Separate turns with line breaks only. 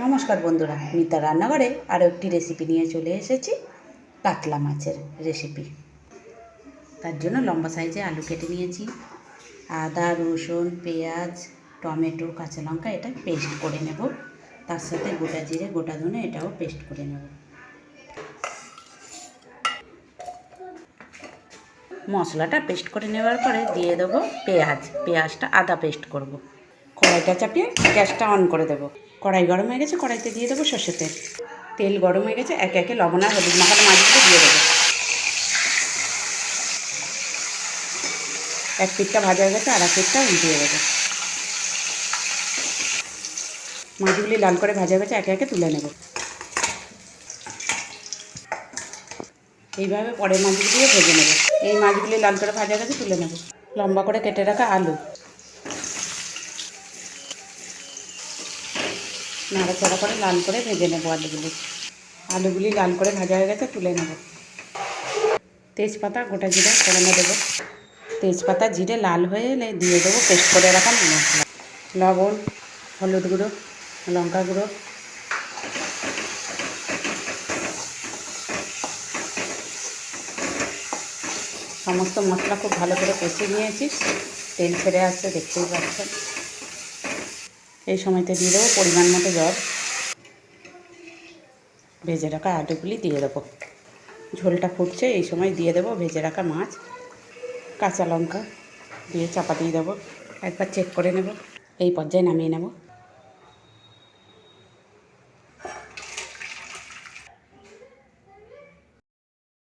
নমস্কার বন্ধুরা, মিতা রান্নাঘরে আরও একটি রেসিপি নিয়ে চলে এসেছি। কাতলা মাছের রেসিপি। তার জন্য লম্বা সাইজে আলু কেটে নিয়েছি। আদা, রসুন, পেঁয়াজ, টমেটো, কাঁচা লঙ্কা এটা পেস্ট করে নেব। তার সাথে গোটা জিরে, গোটা ধনে এটাও পেস্ট করে নেব। মশলাটা পেস্ট করে নেওয়ার পরে দিয়ে দেবো পেঁয়াজটা আদা পেস্ট করব। কড়াইটা চাপিয়ে গ্যাসটা অন করে দেবো। কড়াই গরম হয়ে গেছে, কড়াইতে দিয়ে দেবো সর্ষের তেল। তেল গরম হয়ে গেছে, একে একে লবণ আর হলুদ মাখানো মাছগুলো দিয়ে দেবো। এক পিঠটা ভাজা হয়ে গেছে, আর এক পিঠটা উল্টিয়ে দেবো। মাছগুলি লাল করে ভাজা হয়ে গেছে, একে একে তুলে নেব। এইভাবে পরের মাছগুলিও ভেজে নেব। এই মাছগুলি লাল করে ভাজা গেছে, তুলে নেব। লম্বা করে কেটে রাখা আলু, নাড়াচাড়া করে লাল করে ভেজে নেব। আলুগুলি লাল করে ভাজা হয়ে গেছে, তুলে নেব। তেজপাতা, গোটা জিরে ফোড়নে দেবো। তেজপাতা, জিরে লাল হয়ে এলে দিয়ে দেবো পেস্ট করে রাখা মশলা। লবণ, হলুদ গুঁড়ো, লঙ্কা গুঁড়ো, সমস্ত মশলা খুব ভালো করে কষিয়ে নিয়েছি। তেল ছেড়ে আসছে, দেখতেই পাচ্ছেন। এই সময়তে দিয়ে দেবো পরিমাণ মতো জল। ভেজে রাখা আলুগুলি দিয়ে দেবো। ঝোলটা ফুটছে, এই সময় দিয়ে দেবো ভেজে রাখা মাছ, কাঁচা লঙ্কা দিয়ে চাপা দিয়ে দেবো। একবার চেক করে নেব। এই পর্যায়ে নামিয়ে নেব।